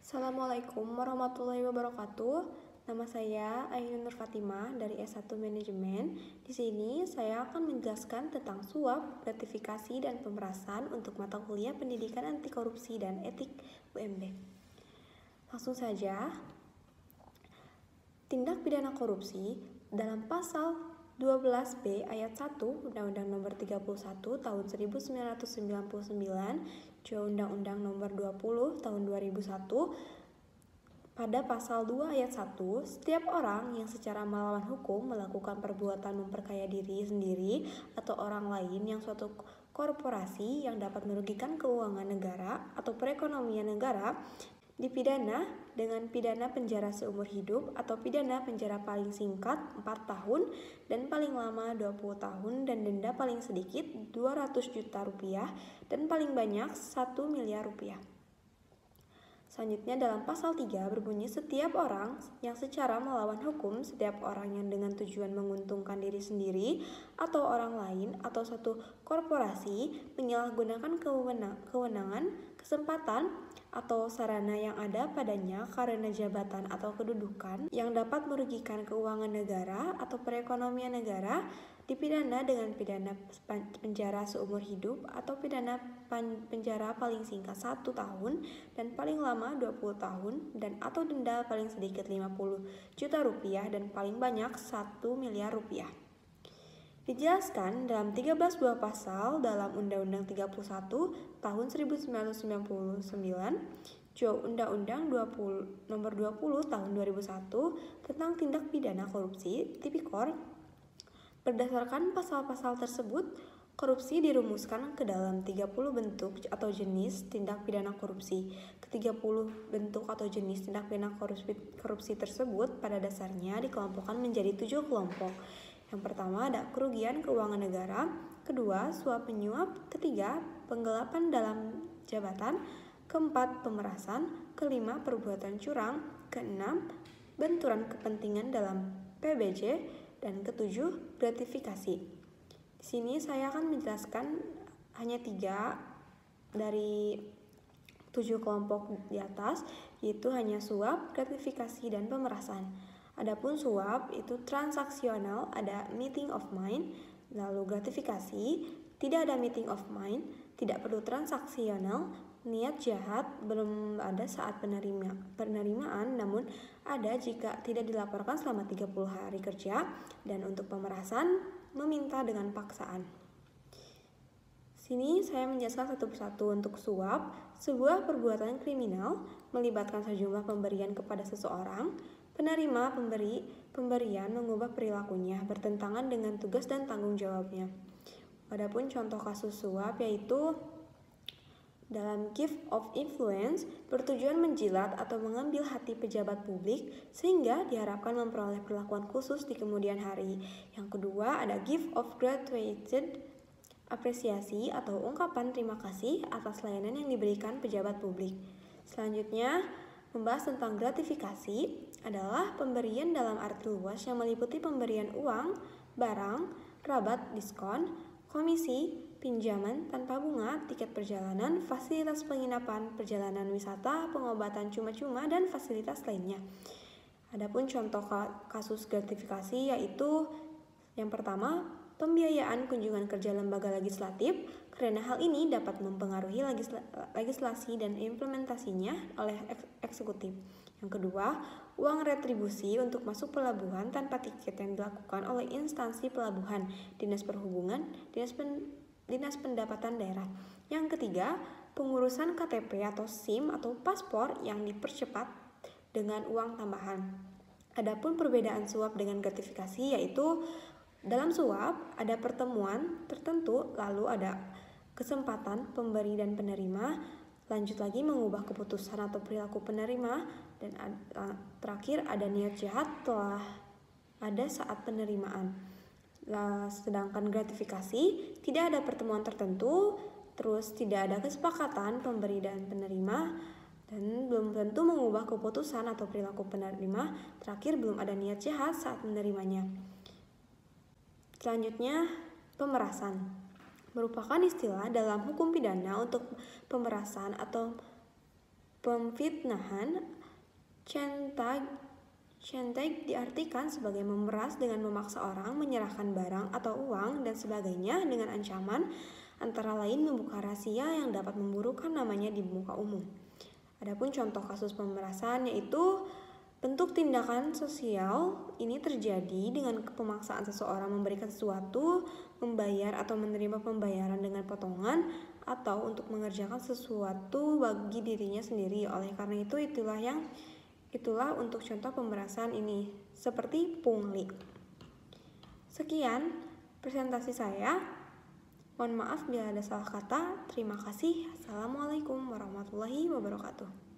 Assalamualaikum warahmatullahi wabarakatuh. Nama saya Ainun Nur Fatimah dari S1 Manajemen. Di sini saya akan menjelaskan tentang suap, gratifikasi, dan pemerasan untuk mata kuliah Pendidikan Anti Korupsi dan Etik UMB. Langsung saja. Tindak pidana korupsi dalam pasal 12B ayat 1 Undang-Undang Nomor 31 Tahun 1999, Undang-Undang Nomor 20 Tahun 2001, pada pasal 2 ayat 1, setiap orang yang secara melawan hukum melakukan perbuatan memperkaya diri sendiri atau orang lain yang suatu korporasi yang dapat merugikan keuangan negara atau perekonomian negara dipidana dengan pidana penjara seumur hidup atau pidana penjara paling singkat 4 tahun dan paling lama 20 tahun dan denda paling sedikit 200 juta rupiah dan paling banyak 1 miliar rupiah. Selanjutnya dalam pasal 3 berbunyi setiap orang yang secara melawan hukum, setiap orang yang dengan tujuan menguntungkan diri sendiri atau orang lain atau suatu korporasi menyalahgunakan kewenangan, kesempatan, atau sarana yang ada padanya karena jabatan atau kedudukan yang dapat merugikan keuangan negara atau perekonomian negara dipidana dengan pidana penjara seumur hidup atau pidana penjara paling singkat 1 tahun dan paling lama 20 tahun dan atau denda paling sedikit 50 juta rupiah dan paling banyak 1 miliar rupiah. Dijelaskan dalam 13 buah pasal dalam Undang-Undang 31 Tahun 1999, Undang-Undang Nomor 20 Tahun 2001 tentang tindak pidana korupsi, Tipikor. Berdasarkan pasal-pasal tersebut, korupsi dirumuskan ke dalam 30 bentuk atau jenis tindak pidana korupsi. Ke-30 bentuk atau jenis tindak pidana korupsi tersebut pada dasarnya dikelompokkan menjadi 7 kelompok. Yang pertama ada kerugian keuangan negara, kedua suap menyuap, ketiga penggelapan dalam jabatan, keempat pemerasan, kelima perbuatan curang, keenam benturan kepentingan dalam PBJ, dan ketujuh gratifikasi. Di sini saya akan menjelaskan hanya 3 dari 7 kelompok di atas, yaitu hanya suap, gratifikasi, dan pemerasan. Adapun suap itu transaksional, ada meeting of mind, lalu gratifikasi tidak ada meeting of mind, tidak perlu transaksional, niat jahat belum ada saat penerimaan namun ada jika tidak dilaporkan selama 30 hari kerja, dan untuk pemerasan meminta dengan paksaan. Sini saya menjelaskan satu persatu. Untuk suap, sebuah perbuatan kriminal melibatkan sejumlah pemberian kepada seseorang. Penerima pemberian mengubah perilakunya bertentangan dengan tugas dan tanggung jawabnya. Adapun contoh kasus suap yaitu dalam gift of influence bertujuan menjilat atau mengambil hati pejabat publik sehingga diharapkan memperoleh perlakuan khusus di kemudian hari. Yang kedua ada gift of gratuited apresiasi atau ungkapan terima kasih atas layanan yang diberikan pejabat publik. Selanjutnya membahas tentang gratifikasi adalah pemberian dalam arti luas yang meliputi pemberian uang, barang, rabat, diskon, komisi, pinjaman tanpa bunga, tiket perjalanan, fasilitas penginapan, perjalanan wisata, pengobatan cuma-cuma, dan fasilitas lainnya. Adapun contoh kasus gratifikasi yaitu yang pertama, pembiayaan kunjungan kerja lembaga legislatif karena hal ini dapat mempengaruhi legislasi dan implementasinya oleh eksekutif. Yang kedua, uang retribusi untuk masuk pelabuhan tanpa tiket yang dilakukan oleh instansi pelabuhan, Dinas Perhubungan, Dinas Pendapatan Daerah. Yang ketiga, pengurusan KTP atau SIM atau paspor yang dipercepat dengan uang tambahan. Adapun perbedaan suap dengan gratifikasi yaitu dalam suap ada pertemuan tertentu, lalu ada kesempatan pemberi dan penerima, lanjut lagi mengubah keputusan atau perilaku penerima, dan terakhir ada niat jahat telah ada saat penerimaan. Sedangkan gratifikasi tidak ada pertemuan tertentu, terus tidak ada kesepakatan pemberi dan penerima, dan belum tentu mengubah keputusan atau perilaku penerima, terakhir belum ada niat jahat saat menerimanya. Selanjutnya pemerasan merupakan istilah dalam hukum pidana untuk pemerasan atau Pemfitnahan, chantage diartikan sebagai memeras dengan memaksa orang menyerahkan barang atau uang dan sebagainya dengan ancaman, antara lain membuka rahasia yang dapat memburukkan namanya di muka umum. Adapun contoh kasus pemerasan yaitu bentuk tindakan sosial ini terjadi dengan pemaksaan seseorang memberikan sesuatu, membayar atau menerima pembayaran dengan potongan, atau untuk mengerjakan sesuatu bagi dirinya sendiri. Oleh karena itu itulah untuk contoh pemerasan ini, seperti pungli. Sekian presentasi saya. Mohon maaf bila ada salah kata. Terima kasih. Assalamualaikum warahmatullahi wabarakatuh.